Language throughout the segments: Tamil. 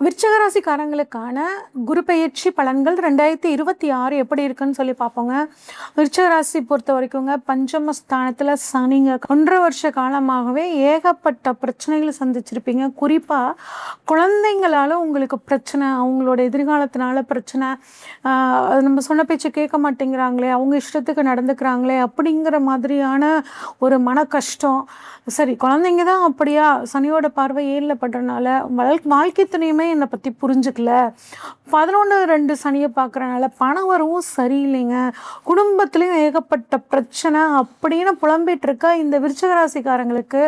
விருச்சிக ராசிக்காரங்களுக்கான குரு பெயர்ச்சி பலன்கள் 2026 எப்படி இருக்குன்னு சொல்லி பார்ப்போங்க. விருச்சிக ராசி பொறுத்த வரைக்குங்க, பஞ்சமஸ்தானத்தில் சனிங்க 1.5 வருஷ காலமாகவே ஏகப்பட்ட பிரச்சனைகளை சந்திச்சிருப்பீங்க. குறிப்பாக குழந்தைங்களால் உங்களுக்கு பிரச்சனை, அவங்களோட எதிர்காலத்தினால பிரச்சனை, நம்ம சொன்ன பேச்சு கேட்க மாட்டேங்கிறாங்களே, அவங்க இஷ்டத்துக்கு நடந்துக்கிறாங்களே அப்படிங்கிற மாதிரியான ஒரு மன கஷ்டம். சரி, குழந்தைங்க தான் அப்படியா, சனியோட பார்வை 7ல் படுறதுனால வாழ்க்கை துணையுமே என்னை பற்றி புரிஞ்சுக்கல, 11-2 சனியை பார்க்குறனால பண வரவும் சரியில்லைங்க, குடும்பத்துலேயும் ஏகப்பட்ட பிரச்சனை அப்படின்னு புலம்பிட்டு இருக்க இந்த விருச்சிக ராசிக்காரங்களுக்கு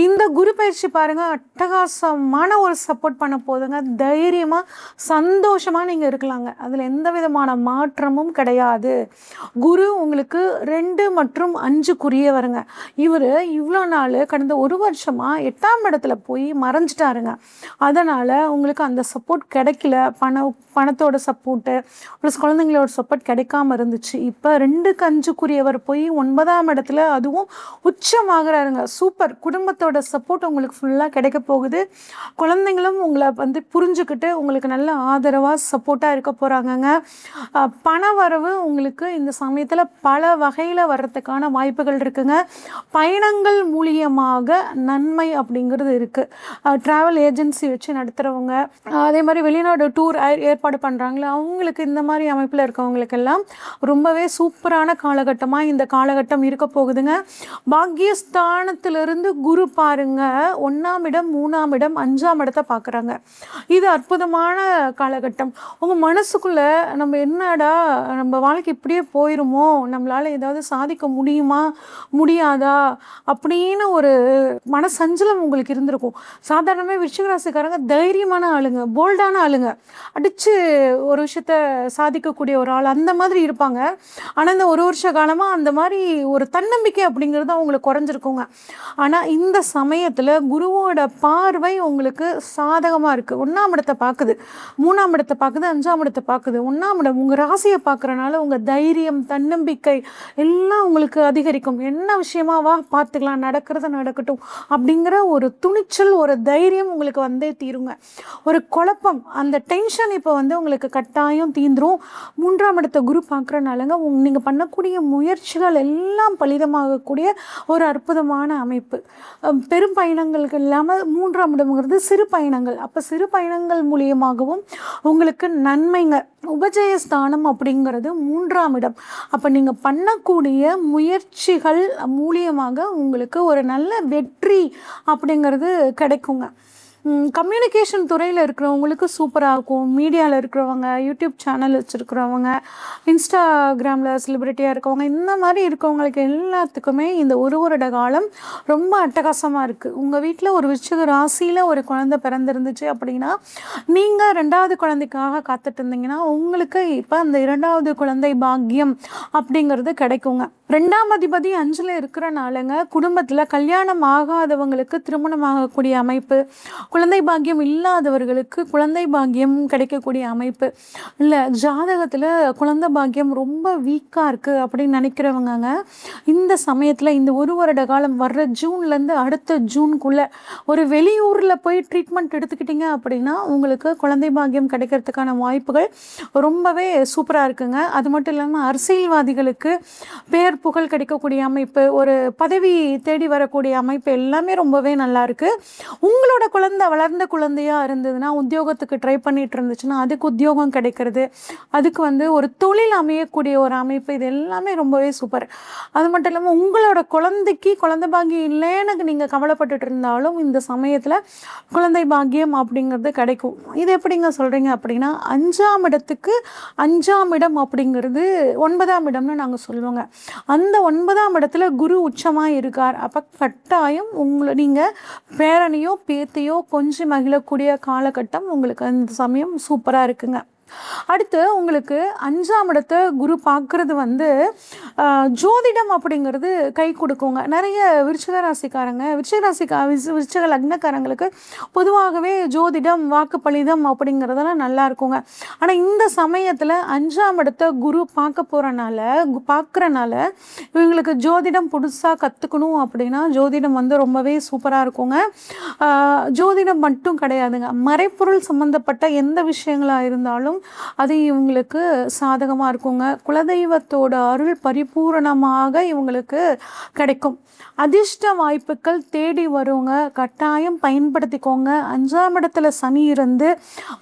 இந்த குரு பயிற்சி பாருங்கள், அட்டகாசமான ஒரு சப்போர்ட் பண்ண போதுங்க. தைரியமாக சந்தோஷமாக நீங்கள் இருக்கலாங்க. அதில் எந்த விதமான மாற்றமும் கிடையாது. குரு உங்களுக்கு 2 மற்றும் 5க்குரியவருங்க. இவர் இவ்வளோ நாள் கடந்த 1 வருஷமாக 8ஆம் இடத்துல போய் மறைஞ்சிட்டாருங்க. அதனால் உங்களுக்கு அந்த சப்போர்ட் கிடைக்கல. பணத்தோட சப்போர்ட்டு ப்ளஸ் குழந்தைங்களோட சப்போர்ட் கிடைக்காம இருந்துச்சு. இப்போ 2க்கு 5க்குரியவர் போய் 9ஆம் இடத்துல அதுவும் உச்சமாகறாருங்க. சூப்பர். குடும்பத்தோட சப்போர்ட் உங்களுக்கு ஃபுல்லாக கிடைக்க போகுது. குழந்தைங்களும் உங்களை புரிஞ்சுக்கிட்டு உங்களுக்கு நல்ல ஆதரவாக சப்போர்ட்டாக இருக்க போகிறாங்கங்க. பண வரவு உங்களுக்கு இந்த சமயத்தில் பல வகையில் வர்றதுக்கான வாய்ப்புகள் இருக்குங்க. பயணங்கள் மூலியமாக நன்மை அப்படிங்கிறது இருக்குது. ட்ராவல் ஏஜென்சி வச்சு நடத்துகிறவங்க, அதே மாதிரி வெளிநாடு டூர் ஏற்பாடு பண்ணுறாங்களே, அவங்களுக்கு இந்த மாதிரி அமைப்பில் இருக்கவங்களுக்கெல்லாம் ரொம்பவே சூப்பரான காலகட்டமாக இந்த காலகட்டம் இருக்க போகுதுங்க. பாக்கியஸ்தானத்திலிருந்து குரு பாருங்க, 1ஆம் இடம், 3ஆம் இடம், 5ஆம் இடத்தை பார்க்குறாங்க. இது அற்புதமான காலகட்டம். உங்கள் மனசுக்குள்ளே நம்ம என்னடா நம்ம வாழ்க்கை இப்படியே போயிருமோ, நம்மளால் ஏதாவது சாதிக்க முடியுமா முடியாதா அப்படின்னு ஒரு மனசஞ்சலம் உங்களுக்கு இருந்திருக்கும். சாதாரணமாக விருச்சிக ராசிக்காரங்க தைரியமான ஆளுங்க, போல்டான ஆளுங்க, அடித்து ஒரு விஷயத்த சாதிக்கக்கூடிய ஒரு ஆள் அந்த மாதிரி இருப்பாங்க. ஆனால் இந்த 1 வருஷ காலமாக அந்த மாதிரி ஒரு தன்னம்பிக்கை அப்படிங்கிறது அவங்களுக்கு குறைஞ்சிருக்குங்க. ஆனால் இந்த சமயத்தில் குருவோட பார்வை உங்களுக்கு சாதகமாக இருக்குது. 1ஆம் இடத்தை பார்க்குது, 3ஆம் இடத்தை பார்க்குது, 5ஆம் இடத்தை பார்க்குது. 1ஆம் இடம் உங்கள் ராசியை பார்க்குறனால உங்கள் தைரியம், தன்னம்பிக்கை எல்லாம் உங்களுக்கு அதிகரிக்கும். என்ன விஷயமா வா பார்த்துக்கலாம், நடக்கிறது நடக்கட்டும் அப்படிங்கிற ஒரு துணிச்சல், ஒரு தைரியம் உங்களுக்கு வந்தே தீருங்க. ஒரு குழப்பம், அந்த டென்ஷன் இப்போ உங்களுக்கு கட்டாயம் தீந்துரும். 3ஆம் இடத்தை குரு பார்க்குறனாலங்க நீங்கள் பண்ணக்கூடிய முயற்சிகள் எல்லாம் பலிதமாகக்கூடிய ஒரு அற்புதமான அமைப்பு. பெரும் பயணங்களுக்கு இல்லாமல் 3ஆம் இடம்ங்கிறது சிறு பயணங்கள். அப்போ சிறு பயணங்கள் மூலியமாகவும் உங்களுக்கு நன்மைங்க. உபஜயஸ்தானம் அப்படிங்கிறது 3ஆம் இடம். அப்போ நீங்கள் பண்ணக்கூடிய முயற்சிகள் மூலியமாக உங்களுக்கு ஒரு நல்ல வெற்றி அப்படிங்கிறது கிடைக்குங்க. கம்யூனிகேஷன் துறையில் இருக்கிறவங்களுக்கு சூப்பராக இருக்கும். மீடியாவில் இருக்கிறவங்க, யூடியூப் சேனல் வச்சுருக்கிறவங்க, இன்ஸ்டாகிராமில் செலிப்ரிட்டியாக இருக்கவங்க, இந்த மாதிரி இருக்கவங்களுக்கு எல்லாத்துக்குமே இந்த 1 வருட காலம் ரொம்ப அட்டகாசமாக இருக்குது. உங்கள் வீட்டில் ஒரு விருச்சிக ராசியில் ஒரு குழந்தை பிறந்திருந்துச்சு அப்படின்னா, நீங்கள் 2வது குழந்தைக்காக காத்துட்டு இருந்தீங்கன்னா உங்களுக்கு இப்போ அந்த 2வது குழந்தை பாக்கியம் அப்படிங்கிறது கிடைக்குங்க. 2ஆம் அதிபதி 5ல் இருக்கிறனாலங்க குடும்பத்தில் கல்யாணம் ஆகாதவங்களுக்கு திருமணம் ஆகக்கூடிய அமைப்பு, குழந்தை பாக்கியம் இல்லாதவர்களுக்கு குழந்தை பாக்கியம் கிடைக்கக்கூடிய அமைப்பு, இல்லை ஜாதகத்தில் குழந்தை பாக்கியம் ரொம்ப வீக்காக இருக்குது அப்படின்னு நினைக்கிறவங்க இந்த சமயத்தில் இந்த 1 வருட காலம் வர்ற ஜூன்லேருந்து அடுத்த ஜூனுக்குள்ளே ஒரு வெளியூரில் போய் ட்ரீட்மெண்ட் எடுத்துக்கிட்டிங்க அப்படின்னா உங்களுக்கு குழந்தை பாக்கியம் கிடைக்கிறதுக்கான வாய்ப்புகள் ரொம்பவே சூப்பராக இருக்குங்க. அது மட்டும் இல்லாமல் அரசியல்வாதிகளுக்கு பேர் புகழ் கிடைக்கக்கூடிய அமைப்பு, ஒரு பதவி தேடி வரக்கூடிய அமைப்பு எல்லாமே ரொம்பவே நல்லா இருக்கு. உங்களோட குழந்தை வளர்ந்த குழந்தையாக இருந்ததுன்னா, உத்தியோகத்துக்கு ட்ரை பண்ணிட்டு இருந்துச்சுன்னா அதுக்கு உத்தியோகம் கிடைக்கிறது, அதுக்கு ஒரு தொழில் அமையக்கூடிய ஒரு அமைப்பு, இது எல்லாமே ரொம்பவே சூப்பர். அது மட்டும் இல்லாமல் உங்களோட குழந்தைக்கு குழந்தை பாக்கியம் இல்லைன்னு நீங்கள் கவலைப்பட்டுட்டு இருந்தாலும் இந்த சமயத்தில் குழந்தை பாக்கியம் அப்படிங்கிறது கிடைக்கும். இது எப்படிங்க சொல்கிறீங்க அப்படின்னா, 5ஆம் இடத்துக்கு 5ஆம் இடம் அப்படிங்கிறது 9ஆம் இடம்னு நாங்கள் சொல்லுவோங்க. அந்த 9ஆம் இடத்துல குரு உச்சமாக இருக்கார். அப்போ கட்டாயம் நீங்கள் பேரனையோ பேத்தையோ கொஞ்சம் மகிழக்கூடிய காலகட்டம் உங்களுக்கு அந்த சமயம் சூப்பராக இருக்குங்க. அடுத்து உங்களுக்கு 5ஆம் இடத்த குரு பார்க்குறது வந்து ஜோதிடம் அப்படிங்கிறது கை கொடுக்குங்க. நிறைய விருச்சிக ராசிக்காரங்க, விருச்சிக லக்னக்காரங்களுக்கு பொதுவாகவே ஜோதிடம், வாக்கு பலிதம் அப்படிங்கிறதெல்லாம் நல்லா இருக்குங்க. ஆனால் இந்த சமயத்தில் 5ஆம் இடத்த குரு பார்க்குறனால இவங்களுக்கு ஜோதிடம் புதுசாக கற்றுக்கணும் அப்படின்னா ஜோதிடம் வந்து ரொம்பவே சூப்பராக இருக்குங்க. ஜோதிடம் மட்டும் கிடையாதுங்க, மறைப்பொருள் சம்மந்தப்பட்ட எந்த விஷயங்களாக இருந்தாலும் அது இவங்களுக்கு சாதகமாக இருக்குங்க. குலதெய்வத்தோட அருள் பரிபூரணமாக இவங்களுக்கு கிடைக்கும். அதிர்ஷ்ட வாய்ப்புகள் தேடி வருங்க, கட்டாயம் பயன்படுத்திக்கோங்க. 5ஆம் இடத்துல சனி இருந்து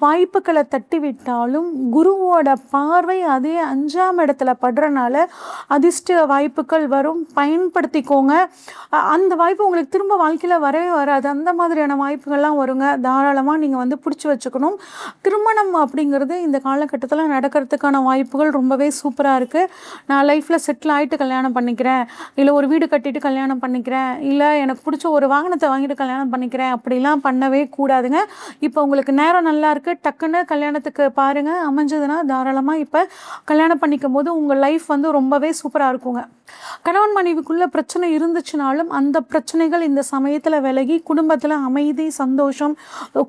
வாய்ப்புகளை தட்டி விட்டாலும் குருவோட பார்வை அதே 5ஆம் இடத்துல படுறனால அதிர்ஷ்ட வாய்ப்புகள் வரும், பயன்படுத்திக்கோங்க. அந்த வாய்ப்பு உங்களுக்கு திரும்ப வாழ்க்கையில் வரவே வராது. அந்த மாதிரியான வாய்ப்புகள்லாம் வருங்க. தாராளமாக நீங்கள் வந்து பிடிச்சி வச்சுக்கணும். திருமணம் அப்படிங்கிறது இந்த காலகட்டத்தில் நடக்கிறதுக்கான வாய்ப்புகள் ரொம்பவே சூப்பராக இருக்குது. நான் லைஃப்பில் செட்டில் ஆகிட்டு கல்யாணம் பண்ணிக்கிறேன், இல்லை ஒரு வீடு கட்டிட்டு கல்யாணம் பண்ணிக்கிறேன், இல்லை எனக்கு பிடிச்ச ஒரு வாகனத்தை வாங்கிட்டு கல்யாணம் பண்ணிக்கிறேன் அப்படிலாம் பண்ணவே கூடாதுங்க. இப்போ உங்களுக்கு நேரம் நல்லா இருக்குது, டக்குன்னு கல்யாணத்துக்கு பாருங்கள். அமைஞ்சதுன்னா தாராளமாக இப்போ கல்யாணம் பண்ணிக்கும் போது உங்கள் லைஃப் வந்து ரொம்பவே சூப்பராக இருக்குங்க. கணவன் மனைவிக்குள்ள பிரச்சனை இருந்துச்சுனாலும் அந்த பிரச்சனைகள் இந்த சமயத்தில் விலகி குடும்பத்தில் அமைதி, சந்தோஷம்,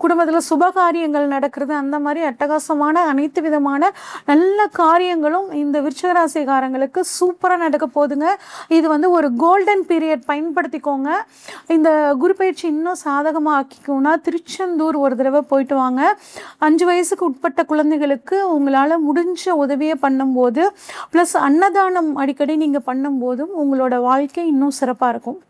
குடும்பத்தில் சுபகாரியங்கள் நடக்கிறது, அந்த மாதிரி அட்டகாசமான அனைத்து விதமான நல்ல காரியங்களும் இந்த விருச்சிகராசிக்காரங்களுக்கு சூப்பராக நடக்க போகுதுங்க. இது வந்து ஒரு கோல்டன் பீரியட், பயன்படுத்திக்கோங்க. இந்த குரு பயிற்சி இன்னும் சாதகமாக ஆக்கிக்கோன்னா திருச்செந்தூர் ஒரு தடவை போயிட்டு வாங்க. 5 வயசுக்கு உட்பட்ட குழந்தைகளுக்கு உங்களால் முடிஞ்ச உதவியை பண்ணும்போது ப்ளஸ் அன்னதானம் அடிக்கடி நீங்கள் பண்ணும்போதும் உங்களோட வாழ்க்கை இன்னும் சிறப்பாக இருக்கும்.